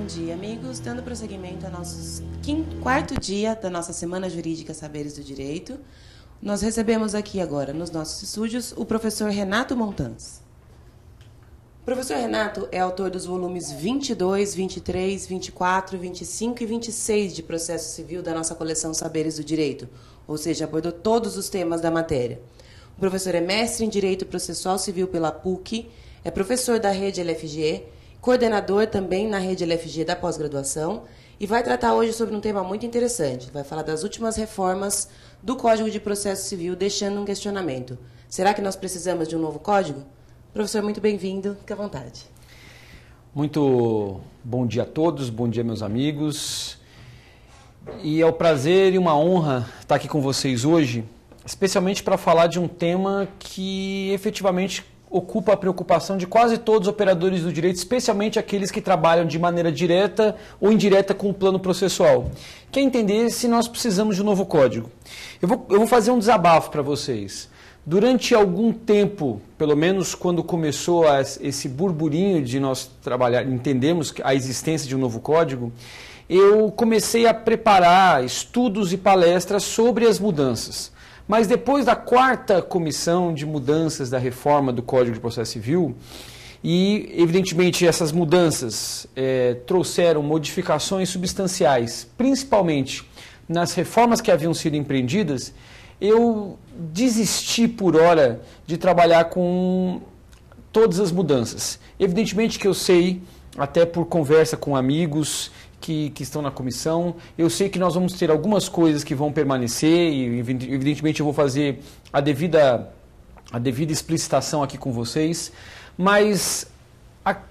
dia, amigos. Dando prosseguimento ao nosso quarto dia da nossa Semana Jurídica Saberes do Direito, nós recebemos aqui agora, nos nossos estúdios, o professor Renato Montans. O professor Renato é autor dos volumes 22, 23, 24, 25 e 26 de Processo Civil da nossa coleção Saberes do Direito, ou seja, abordou todos os temas da matéria. O professor é mestre em Direito Processual Civil pela PUC, é professor da Rede LFG, coordenador também na Rede LFG da pós-graduação e vai tratar hoje sobre um tema muito interessante. Vai falar das últimas reformas do Código de Processo Civil, deixando um questionamento. Será que nós precisamos de um novo código? Professor, muito bem-vindo. Fique à vontade. Muito bom dia a todos, bom dia meus amigos. E é um prazer e uma honra estar aqui com vocês hoje, especialmente para falar de um tema que efetivamente ocupa a preocupação de quase todos os operadores do direito, especialmente aqueles que trabalham de maneira direta ou indireta com o plano processual, que é entender se nós precisamos de um novo código. Eu vou fazer um desabafo para vocês. Durante algum tempo, pelo menos quando começou esse burburinho de nós entendermos a existência de um novo código, eu comecei a preparar estudos e palestras sobre as mudanças. Mas depois da quarta comissão de mudanças da reforma do Código de Processo Civil, e evidentemente essas mudanças trouxeram modificações substanciais, principalmente nas reformas que haviam sido empreendidas, eu desisti por hora de trabalhar com todas as mudanças. Evidentemente que eu sei, até por conversa com amigos que estão na comissão, eu sei que nós vamos ter algumas coisas que vão permanecer e evidentemente eu vou fazer a devida explicitação aqui com vocês, mas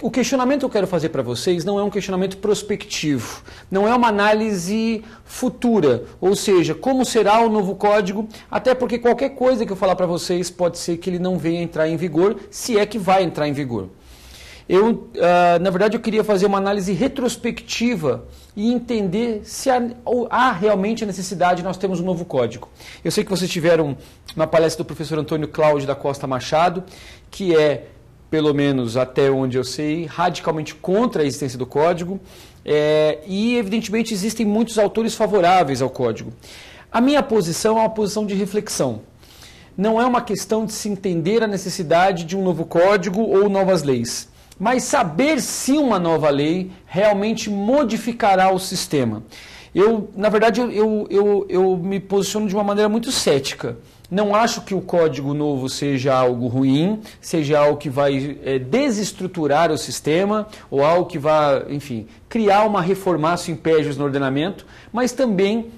o questionamento que eu quero fazer para vocês não é um questionamento prospectivo, não é uma análise futura, ou seja, como será o novo código, até porque qualquer coisa que eu falar para vocês pode ser que ele não venha entrar em vigor, se é que vai entrar em vigor. Na verdade, eu queria fazer uma análise retrospectiva e entender se há realmente a necessidade de nós termos um novo código. Eu sei que vocês tiveram uma palestra do professor Antônio Cláudio da Costa Machado, que é, pelo menos até onde eu sei, radicalmente contra a existência do código, e evidentemente existem muitos autores favoráveis ao código. A minha posição é uma posição de reflexão. Não é uma questão de se entender a necessidade de um novo código ou novas leis, mas saber se uma nova lei realmente modificará o sistema. Na verdade, eu me posiciono de uma maneira muito cética. Não acho que o código novo seja algo ruim, seja algo que vai desestruturar o sistema, ou algo que vai, enfim, criar uma reformatio impégios no ordenamento, mas também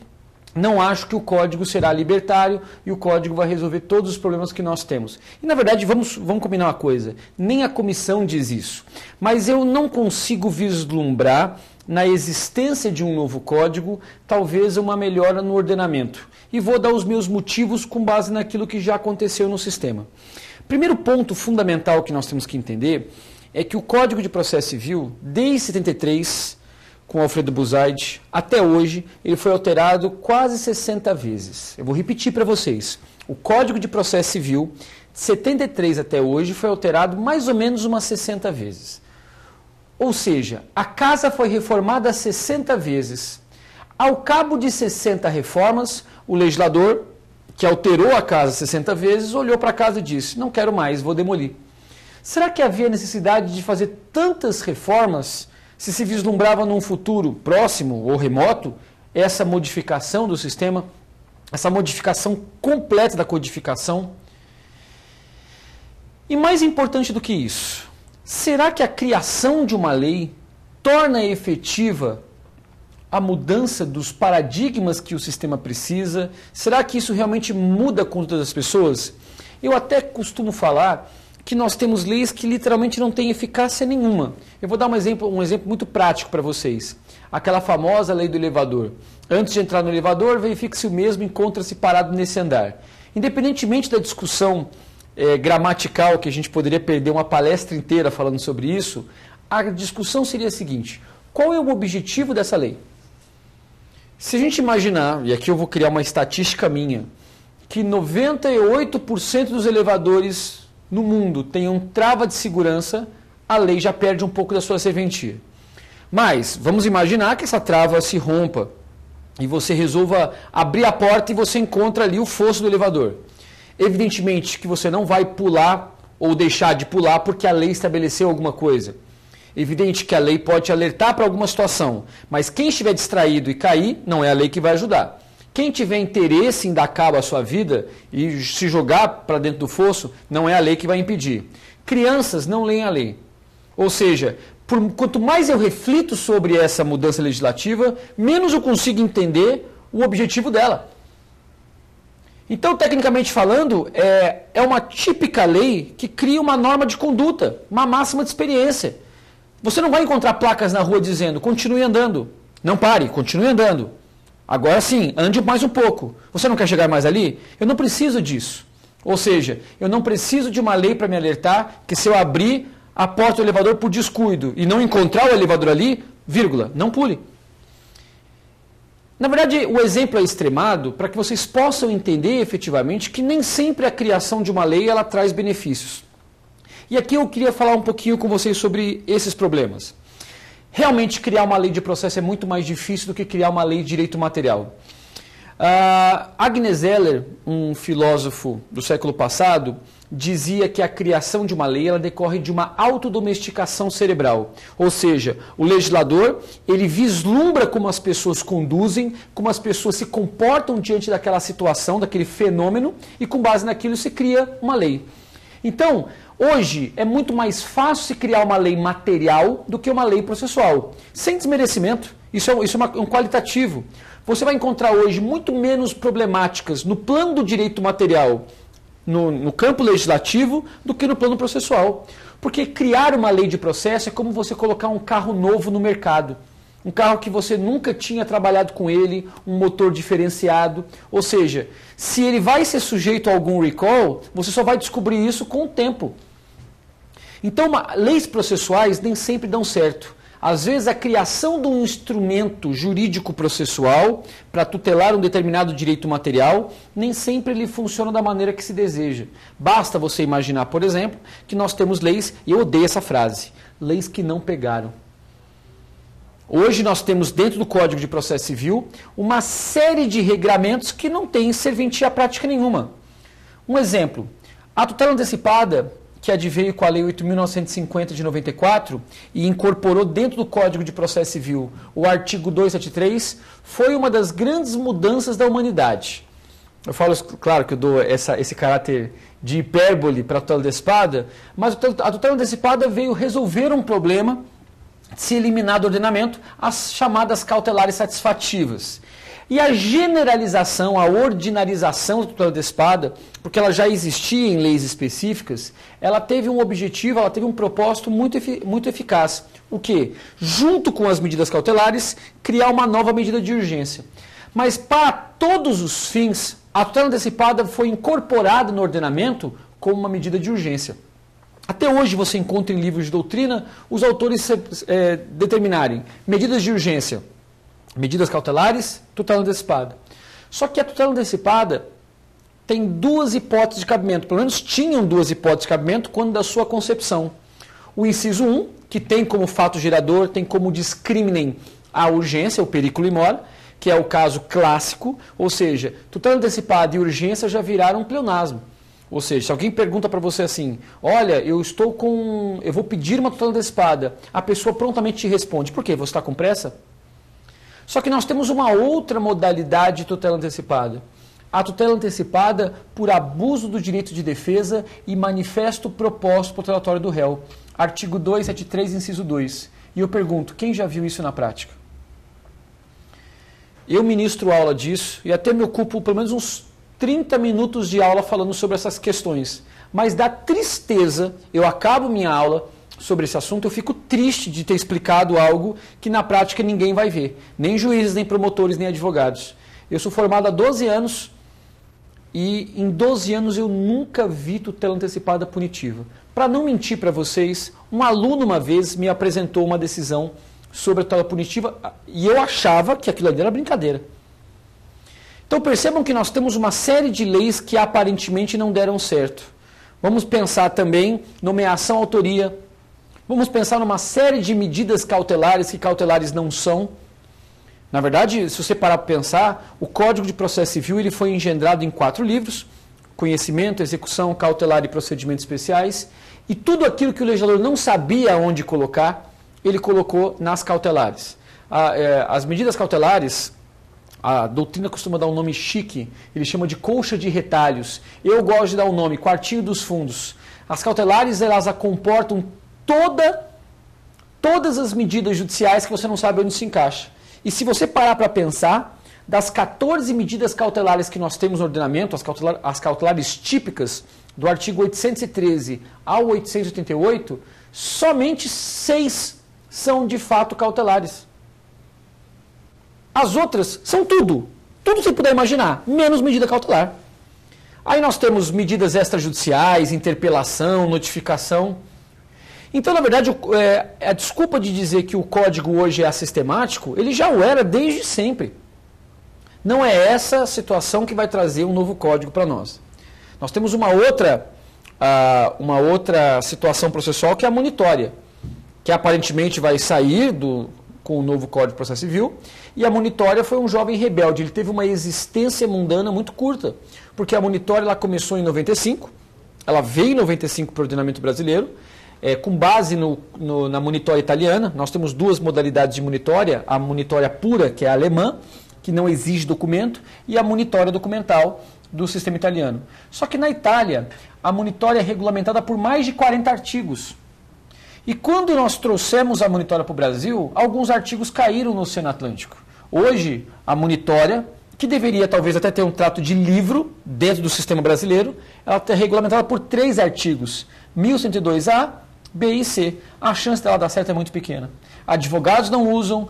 não acho que o código será libertário e o código vai resolver todos os problemas que nós temos. E, na verdade, vamos combinar uma coisa, nem a comissão diz isso, mas eu não consigo vislumbrar na existência de um novo código, talvez uma melhora no ordenamento. E vou dar os meus motivos com base naquilo que já aconteceu no sistema. Primeiro ponto fundamental que nós temos que entender é que o Código de Processo Civil, desde 73, com Alfredo Buzaide, até hoje, ele foi alterado quase 60 vezes. Eu vou repetir para vocês. O Código de Processo Civil, de 73 até hoje, foi alterado mais ou menos umas 60 vezes. Ou seja, a casa foi reformada 60 vezes. Ao cabo de 60 reformas, o legislador, que alterou a casa 60 vezes, olhou para a casa e disse, não quero mais, vou demolir. Será que havia necessidade de fazer tantas reformas se vislumbrava num futuro próximo ou remoto essa modificação do sistema, essa modificação completa da codificação? E mais importante do que isso, será que a criação de uma lei torna efetiva a mudança dos paradigmas que o sistema precisa? Será que isso realmente muda a conduta das pessoas? Eu até costumo falar que nós temos leis que literalmente não têm eficácia nenhuma. Eu vou dar um exemplo muito prático para vocês. Aquela famosa lei do elevador. Antes de entrar no elevador, verifique se o mesmo encontra-se parado nesse andar. Independentemente da discussão gramatical, que a gente poderia perder uma palestra inteira falando sobre isso, a discussão seria a seguinte: qual é o objetivo dessa lei? Se a gente imaginar, e aqui eu vou criar uma estatística minha, que 98% dos elevadores no mundo tenham trava de segurança, a lei já perde um pouco da sua serventia. Mas vamos imaginar que essa trava se rompa e você resolva abrir a porta e você encontra ali o fosso do elevador. Evidentemente que você não vai pular ou deixar de pular porque a lei estabeleceu alguma coisa. Evidente que a lei pode te alertar para alguma situação, mas quem estiver distraído e cair, não é a lei que vai ajudar. Quem tiver interesse em dar cabo à sua vida e se jogar para dentro do fosso, não é a lei que vai impedir. Crianças não leem a lei. Ou seja, quanto mais eu reflito sobre essa mudança legislativa, menos eu consigo entender o objetivo dela. Então, tecnicamente falando, é uma típica lei que cria uma norma de conduta, uma máxima de experiência. Você não vai encontrar placas na rua dizendo, continue andando. Não pare, continue andando. Agora sim, ande mais um pouco. Você não quer chegar mais ali? Eu não preciso disso. Ou seja, eu não preciso de uma lei para me alertar que se eu abrir a porta do elevador por descuido e não encontrar o elevador ali, vírgula, não pule. Na verdade, o exemplo é extremado para que vocês possam entender efetivamente que nem sempre a criação de uma lei ela traz benefícios. E aqui eu queria falar um pouquinho com vocês sobre esses problemas. Realmente criar uma lei de processo é muito mais difícil do que criar uma lei de direito material. Agnes Zeller, um filósofo do século passado, dizia que a criação de uma lei ela decorre de uma autodomesticação cerebral. Ou seja, o legislador ele vislumbra como as pessoas conduzem, como as pessoas se comportam diante daquela situação, daquele fenômeno, e com base naquilo se cria uma lei. Então, hoje é muito mais fácil se criar uma lei material do que uma lei processual. Sem desmerecimento, isso é um qualitativo. Você vai encontrar hoje muito menos problemáticas no plano do direito material, no campo legislativo, do que no plano processual. Porque criar uma lei de processo é como você colocar um carro novo no mercado. Um carro que você nunca tinha trabalhado com ele, um motor diferenciado. Ou seja, se ele vai ser sujeito a algum recall, você só vai descobrir isso com o tempo. Então, leis processuais nem sempre dão certo. Às vezes, a criação de um instrumento jurídico processual para tutelar um determinado direito material, nem sempre ele funciona da maneira que se deseja. Basta você imaginar, por exemplo, que nós temos leis, e eu odeio essa frase, leis que não pegaram. Hoje nós temos dentro do Código de Processo Civil uma série de regramentos que não têm serventia prática nenhuma. Um exemplo, a tutela antecipada, que adveio com a Lei 8.950 de 94 e incorporou dentro do Código de Processo Civil o artigo 273, foi uma das grandes mudanças da humanidade. Eu falo, claro que eu dou esse caráter de hipérbole para a tutela antecipada, mas a tutela antecipada veio resolver um problema de se eliminar do ordenamento as chamadas cautelares satisfativas. E a generalização, a ordinarização da tutela antecipada, porque ela já existia em leis específicas, ela teve um objetivo, ela teve um propósito muito eficaz. O quê? Junto com as medidas cautelares, criar uma nova medida de urgência. Mas para todos os fins, a tutela antecipada foi incorporada no ordenamento como uma medida de urgência. Até hoje você encontra em livros de doutrina os autores determinarem medidas de urgência, medidas cautelares, tutela antecipada. Só que a tutela antecipada tem duas hipóteses de cabimento, pelo menos tinham duas hipóteses de cabimento quando da sua concepção. O inciso 1, que tem como fato gerador, tem como discriminação a urgência, o periculo in mora, que é o caso clássico, ou seja, tutela antecipada e urgência já viraram um pleonasmo. Ou seja, se alguém pergunta para você assim, olha, eu vou pedir uma tutela antecipada, a pessoa prontamente te responde, por quê? Você está com pressa? Só que nós temos uma outra modalidade de tutela antecipada. A tutela antecipada por abuso do direito de defesa e manifesto proposto protelatório do réu. Artigo 273, inciso 2. E eu pergunto, quem já viu isso na prática? Eu ministro aula disso e até me ocupo pelo menos uns 30 minutos de aula falando sobre essas questões. Mas dá tristeza, eu acabo minha aula sobre esse assunto, eu fico triste de ter explicado algo que na prática ninguém vai ver. Nem juízes, nem promotores, nem advogados. Eu sou formado há 12 anos e em 12 anos eu nunca vi tutela antecipada punitiva. Para não mentir para vocês, um aluno uma vez me apresentou uma decisão sobre a tutela punitiva e eu achava que aquilo ali era brincadeira. Então percebam que nós temos uma série de leis que aparentemente não deram certo. Vamos pensar também nomeação, autoria, Vamos pensar numa série de medidas cautelares que cautelares não são. Na verdade, se você parar para pensar, o Código de Processo Civil ele foi engendrado em 4 livros: Conhecimento, Execução, Cautelar e Procedimentos Especiais. E tudo aquilo que o legislador não sabia onde colocar, ele colocou nas cautelares. As medidas cautelares, a doutrina costuma dar um nome chique, ele chama de colcha de retalhos. Eu gosto de dar o nome, quartinho dos fundos. As cautelares, elas comportam todas as medidas judiciais que você não sabe onde se encaixa. E se você parar para pensar, das 14 medidas cautelares que nós temos no ordenamento, as cautelares típicas, do artigo 813 ao 888, somente 6 são de fato cautelares. As outras são tudo que você puder imaginar, menos medida cautelar. Aí nós temos medidas extrajudiciais, interpelação, notificação. Então, na verdade, a desculpa de dizer que o código hoje é assistemático, ele já o era desde sempre. Não é essa situação que vai trazer um novo código para nós. Nós temos uma outra situação processual que é a monitória, que aparentemente vai sair com o novo Código de Processo Civil, e a monitória foi um jovem rebelde. Ele teve uma existência mundana muito curta, porque a monitória ela começou em 95, ela veio em 95 para o ordenamento brasileiro, com base na monitória italiana. Nós temos 2 modalidades de monitória: a monitória pura, que é a alemã, que não exige documento, e a monitória documental do sistema italiano. Só que na Itália, a monitória é regulamentada por mais de 40 artigos. E quando nós trouxemos a monitória para o Brasil, alguns artigos caíram no Oceano Atlântico. Hoje, a monitória, que deveria talvez até ter um trato de livro dentro do sistema brasileiro, ela está regulamentada por 3 artigos: 1102A, B e C. A chance dela dar certo é muito pequena. Advogados não usam.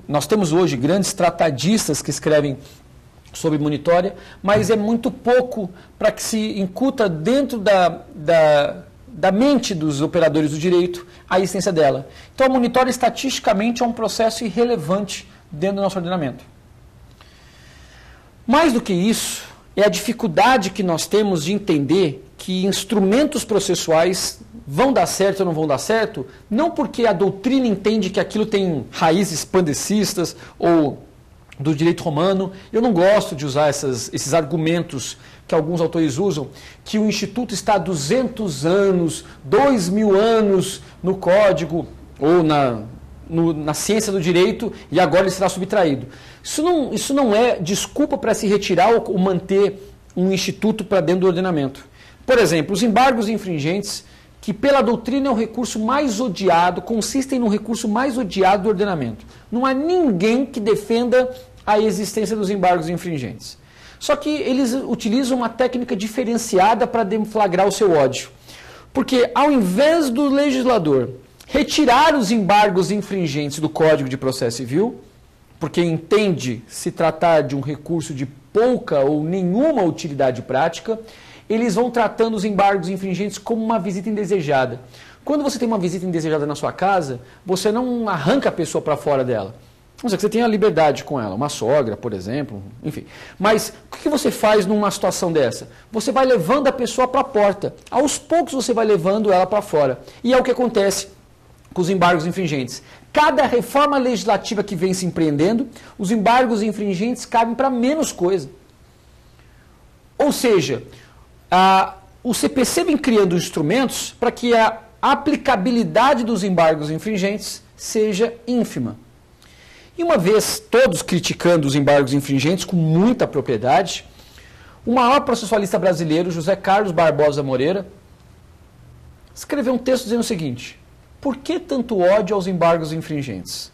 Nós temos hoje grandes tratadistas que escrevem sobre monitória, mas é muito pouco para que se incuta dentro da mente dos operadores do direito a existência dela. Então, a monitória, estatisticamente, é um processo irrelevante dentro do nosso ordenamento. Mais do que isso, é a dificuldade que nós temos de entender que instrumentos processuais vão dar certo ou não vão dar certo, não porque a doutrina entende que aquilo tem raízes pandecistas ou do direito romano. Eu não gosto de usar esses argumentos que alguns autores usam, que o Instituto está há 200 anos, 2000 anos no código ou na ciência do direito e agora ele será subtraído. Isso não é desculpa para se retirar ou manter um instituto para dentro do ordenamento. Por exemplo, os embargos infringentes, que pela doutrina é o recurso mais odiado, consistem no recurso mais odiado do ordenamento. Não há ninguém que defenda a existência dos embargos infringentes. Só que eles utilizam uma técnica diferenciada para deflagrar o seu ódio. Porque ao invés do legislador retirar os embargos infringentes do Código de Processo Civil, porque entende se tratar de um recurso de pouca ou nenhuma utilidade prática, eles vão tratando os embargos infringentes como uma visita indesejada. Quando você tem uma visita indesejada na sua casa, você não arranca a pessoa para fora dela. A não ser que você tenha liberdade com ela, uma sogra, por exemplo, enfim. Mas o que você faz numa situação dessa? Você vai levando a pessoa para a porta. Aos poucos você vai levando ela para fora. E é o que acontece com os embargos infringentes. Cada reforma legislativa que vem se empreendendo, os embargos infringentes cabem para menos coisa. Ou seja, o CPC vem criando instrumentos para que a aplicabilidade dos embargos infringentes seja ínfima. E uma vez todos criticando os embargos infringentes com muita propriedade, o maior processualista brasileiro, José Carlos Barbosa Moreira, escreveu um texto dizendo o seguinte: por que tanto ódio aos embargos infringentes?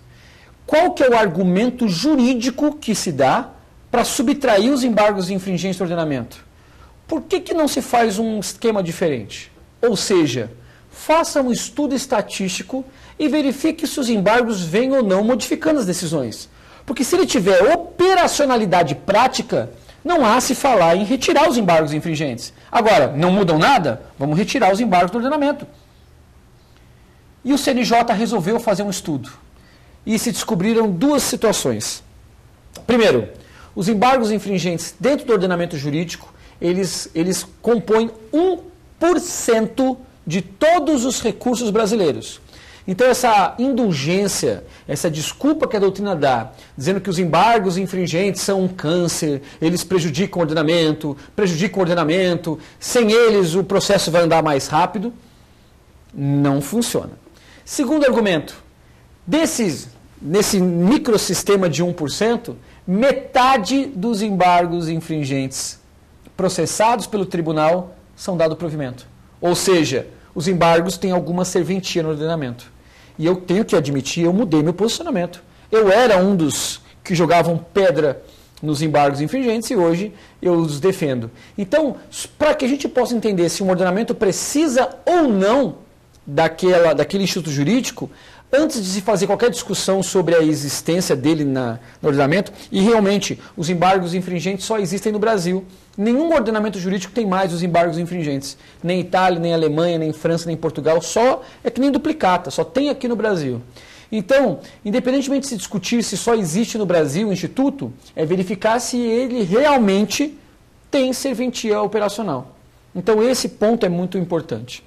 Qual que é o argumento jurídico que se dá para subtrair os embargos infringentes do ordenamento? Por que não se faz um esquema diferente? Ou seja, faça um estudo estatístico e verifique se os embargos vêm ou não modificando as decisões. Porque se ele tiver operacionalidade prática, não há se falar em retirar os embargos infringentes. Agora, não mudam nada? Vamos retirar os embargos do ordenamento. E o CNJ resolveu fazer um estudo. E se descobriram 2 situações. Primeiro, os embargos infringentes dentro do ordenamento jurídico, eles compõem 1% de todos os recursos brasileiros. Então essa indulgência, essa desculpa que a doutrina dá, dizendo que os embargos infringentes são um câncer, eles prejudicam o ordenamento, sem eles o processo vai andar mais rápido, não funciona. Segundo argumento, nesse microsistema de 1%, metade dos embargos infringentes processados pelo tribunal são dado provimento. Ou seja, os embargos têm alguma serventia no ordenamento. E eu tenho que admitir, eu mudei meu posicionamento. Eu era um dos que jogavam pedra nos embargos infringentes e hoje eu os defendo. Então, para que a gente possa entender se um ordenamento precisa ou não daquele instituto jurídico, antes de se fazer qualquer discussão sobre a existência dele no ordenamento, e realmente os embargos infringentes só existem no Brasil. Nenhum ordenamento jurídico tem mais os embargos infringentes. Nem Itália, nem Alemanha, nem França, nem Portugal. Só é que nem duplicata, só tem aqui no Brasil. Então, independentemente de se discutir se só existe no Brasil o instituto, é verificar se ele realmente tem serventia operacional. Então, esse ponto é muito importante.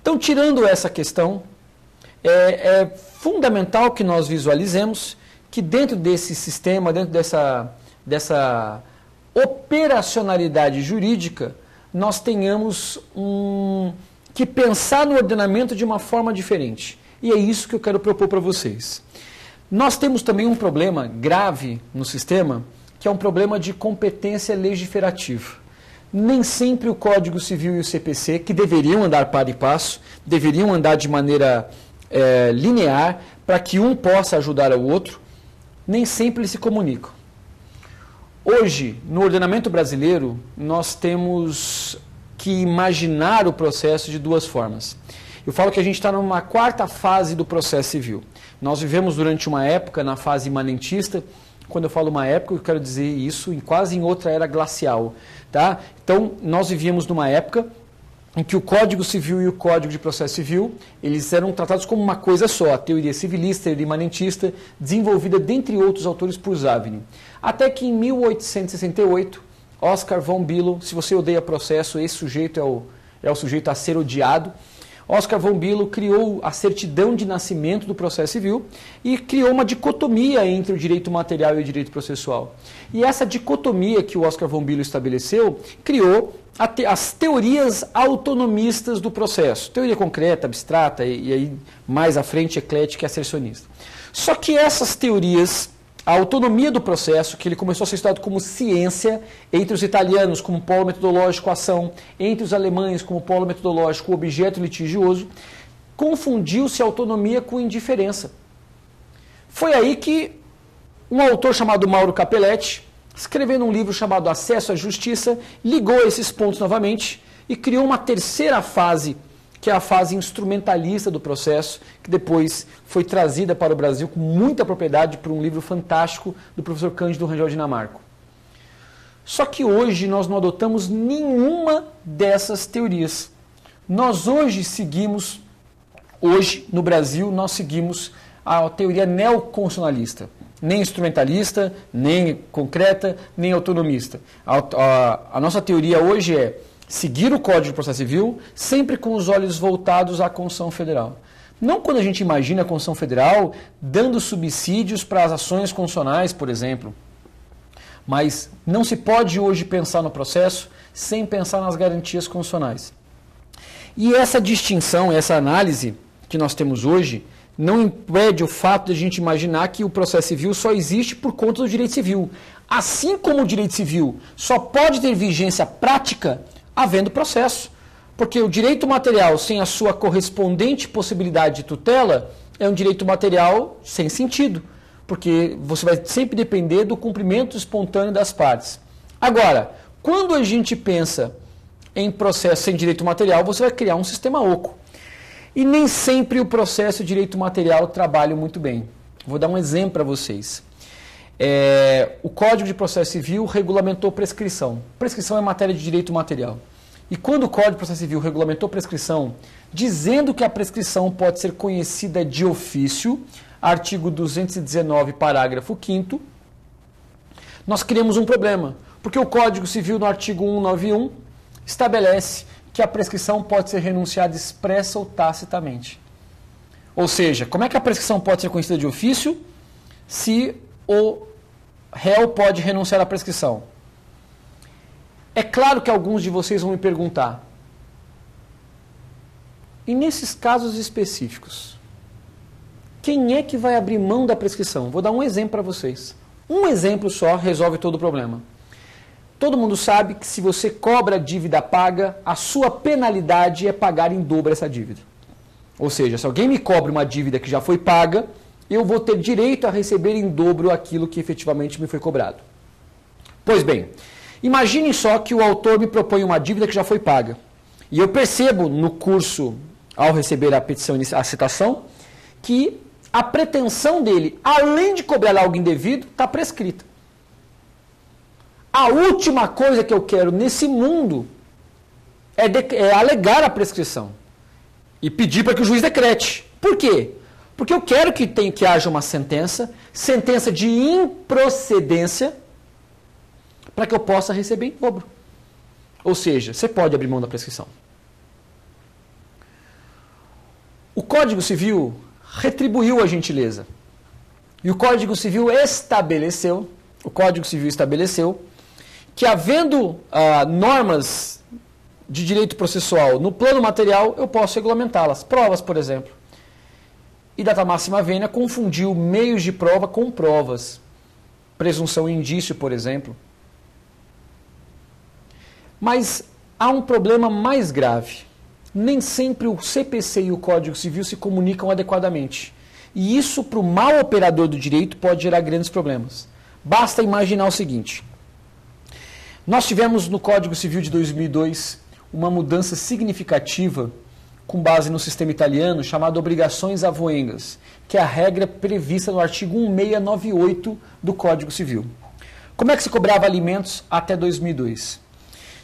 Então, tirando essa questão, é fundamental que nós visualizemos que dentro desse sistema, dentro dessa operacionalidade jurídica, nós tenhamos que pensar no ordenamento de uma forma diferente. E é isso que eu quero propor para vocês. Nós temos também um problema grave no sistema, que é um problema de competência legiferativa. Nem sempre o Código Civil e o CPC, que deveriam andar par e passo, deveriam andar de maneira linear, para que um possa ajudar ao outro, nem sempre eles se comunicam. Hoje, no ordenamento brasileiro, nós temos que imaginar o processo de duas formas. Eu falo que a gente está numa quarta fase do processo civil. Nós vivemos durante uma época na fase imanentista. Quando eu falo uma época, eu quero dizer isso quase em outra era glacial. Tá? Então, nós vivíamos numa época em que o Código Civil e o Código de Processo Civil, eles eram tratados como uma coisa só, a teoria civilista, a teoria imanentista, desenvolvida, dentre outros autores, por Savigny. Até que em 1868, Oscar von Billow, se você odeia processo, esse sujeito é o sujeito a ser odiado, Oscar von Billow criou a certidão de nascimento do processo civil e criou uma dicotomia entre o direito material e o direito processual. E essa dicotomia que o Oscar von Billow estabeleceu criou as teorias autonomistas do processo. Teoria concreta, abstrata e aí mais à frente eclética e assercionista. Só que essas teorias, a autonomia do processo, que ele começou a ser estudado como ciência, entre os italianos como polo metodológico ação, entre os alemães como polo metodológico objeto litigioso, confundiu-se a autonomia com indiferença. Foi aí que um autor chamado Mauro Capelletti, escrevendo um livro chamado Acesso à Justiça, ligou esses pontos novamente e criou uma terceira fase, que é a fase instrumentalista do processo, que depois foi trazida para o Brasil com muita propriedade por um livro fantástico do professor Cândido Rangel Dinamarco. Só que hoje nós não adotamos nenhuma dessas teorias. Nós no Brasil, nós seguimos a teoria neoconstitucionalista. Nem instrumentalista, nem concreta, nem autonomista. A nossa teoria hoje é seguir o Código de Processo Civil sempre com os olhos voltados à Constituição Federal. Não quando a gente imagina a Constituição Federal dando subsídios para as ações constitucionais, por exemplo. Mas não se pode hoje pensar no processo sem pensar nas garantias constitucionais. E essa distinção, essa análise que nós temos hoje, não impede o fato de a gente imaginar que o processo civil só existe por conta do direito civil. Assim como o direito civil só pode ter vigência prática havendo processo. Porque o direito material sem a sua correspondente possibilidade de tutela é um direito material sem sentido. Porque você vai sempre depender do cumprimento espontâneo das partes. Agora, quando a gente pensa em processo sem direito material, você vai criar um sistema oco. E nem sempre o processo de direito material trabalha muito bem. Vou dar um exemplo para vocês. O Código de Processo Civil regulamentou prescrição. Prescrição é matéria de direito material. E quando o Código de Processo Civil regulamentou prescrição, dizendo que a prescrição pode ser conhecida de ofício, artigo 219, parágrafo 5º, nós criamos um problema. Porque o Código Civil, no artigo 191, estabelece que a prescrição pode ser renunciada expressa ou tacitamente. Ou seja, como é que a prescrição pode ser conhecida de ofício se o réu pode renunciar à prescrição? É claro que alguns de vocês vão me perguntar, e nesses casos específicos, quem é que vai abrir mão da prescrição? Vou dar um exemplo para vocês. Um exemplo só resolve todo o problema. Todo mundo sabe que se você cobra a dívida paga, a sua penalidade é pagar em dobro essa dívida. Ou seja, se alguém me cobra uma dívida que já foi paga, eu vou ter direito a receber em dobro aquilo que efetivamente me foi cobrado. Pois bem, imaginem só que o autor me propõe uma dívida que já foi paga. E eu percebo no curso, ao receber a petição, a citação, que a pretensão dele, além de cobrar algo indevido, está prescrita. A última coisa que eu quero nesse mundo é alegar a prescrição e pedir para que o juiz decrete. Por quê? Porque eu quero que haja uma sentença de improcedência, para que eu possa receber em dobro. Ou seja, você pode abrir mão da prescrição. O Código Civil retribuiu a gentileza. E o Código Civil estabeleceu que, havendo normas de direito processual no plano material, eu posso regulamentá-las. Provas, por exemplo. E data máxima vênia confundiu meios de prova com provas. Presunção e indício, por exemplo. Mas há um problema mais grave. Nem sempre o CPC e o Código Civil se comunicam adequadamente. E isso, para o mau operador do direito, pode gerar grandes problemas. Basta imaginar o seguinte. Nós tivemos no Código Civil de 2002 uma mudança significativa com base no sistema italiano chamado obrigações avoengas, que é a regra prevista no artigo 1698 do Código Civil. Como é que se cobrava alimentos até 2002?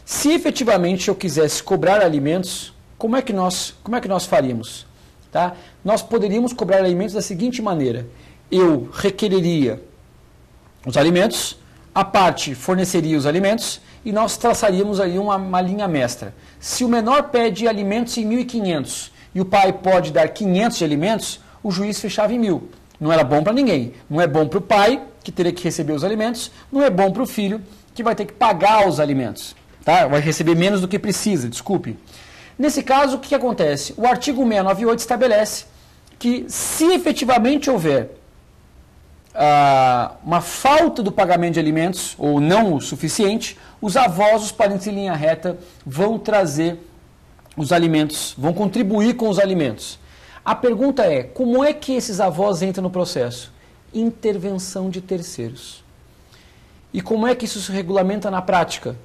Se efetivamente eu quisesse cobrar alimentos, como é que nós faríamos? Tá? Nós poderíamos cobrar alimentos da seguinte maneira. Eu requereria os alimentos, a parte forneceria os alimentos e nós traçaríamos aí uma linha mestra. Se o menor pede alimentos em 1.500 e o pai pode dar 500 de alimentos, o juiz fechava em 1.000. Não era bom para ninguém. Não é bom para o pai, que teria que receber os alimentos, não é bom para o filho, que vai ter que pagar os alimentos. Tá? Vai receber menos do que precisa, desculpe. Nesse caso, o que acontece? O artigo 698 estabelece que, se efetivamente houver uma falta do pagamento de alimentos, ou não o suficiente, os avós, os parentes em linha reta, vão trazer os alimentos, vão contribuir com os alimentos. A pergunta é, como é que esses avós entram no processo? Intervenção de terceiros. E como é que isso se regulamenta na prática?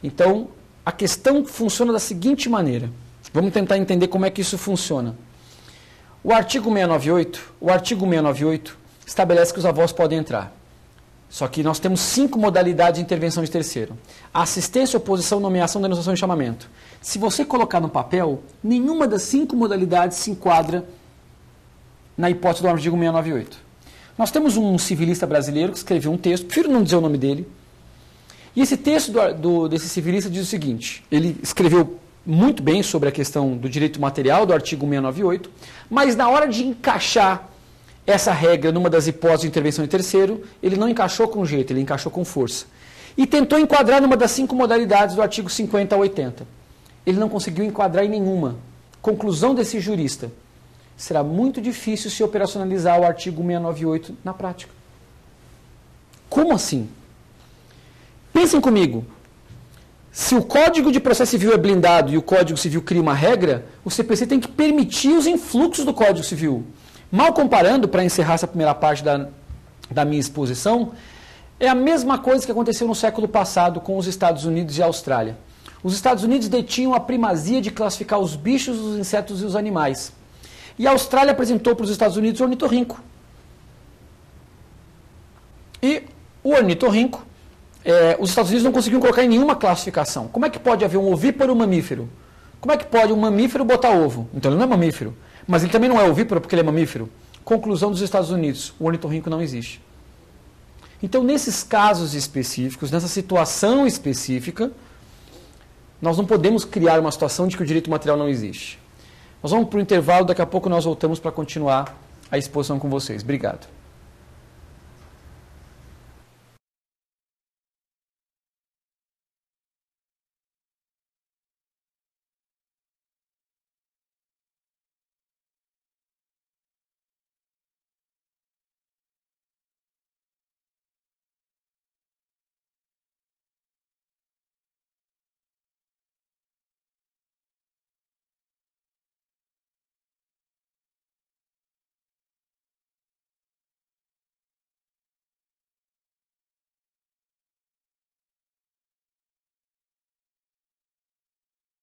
Então, a questão funciona da seguinte maneira. Vamos tentar entender como é que isso funciona. O artigo 698 estabelece que os avós podem entrar. Só que nós temos 5 modalidades de intervenção de terceiro. Assistência, oposição, nomeação, denunciação e chamamento. Se você colocar no papel, nenhuma das 5 modalidades se enquadra na hipótese do artigo 698. Nós temos um civilista brasileiro que escreveu um texto, prefiro não dizer o nome dele, e esse texto desse civilista diz o seguinte, ele escreveu muito bem sobre a questão do direito material do artigo 698, mas na hora de encaixar essa regra numa das hipóteses de intervenção de terceiro, ele não encaixou com jeito, ele encaixou com força. E tentou enquadrar numa das 5 modalidades do artigo 50 a 80. Ele não conseguiu enquadrar em nenhuma. Conclusão desse jurista, será muito difícil se operacionalizar o artigo 698 na prática. Como assim? Pensem comigo. Se o Código de Processo Civil é blindado e o Código Civil cria uma regra, o CPC tem que permitir os influxos do Código Civil. Mal comparando, para encerrar essa primeira parte da minha exposição, é a mesma coisa que aconteceu no século passado com os Estados Unidos e a Austrália. Os Estados Unidos detinham a primazia de classificar os bichos, os insetos e os animais. E a Austrália apresentou para os Estados Unidos o ornitorrinco. E o ornitorrinco, os Estados Unidos não conseguiam colocar em nenhuma classificação. Como é que pode haver um ovíparo mamífero? Como é que pode um mamífero botar ovo? Então ele não é mamífero. Mas ele também não é ovíparo porque ele é mamífero. Conclusão dos Estados Unidos, o ornitorrinco não existe. Então, nesses casos específicos, nessa situação específica, Nós não podemos criar uma situação de que o direito material não existe. Nós vamos para o intervalo, daqui a pouco nós voltamos para continuar a exposição com vocês. Obrigado.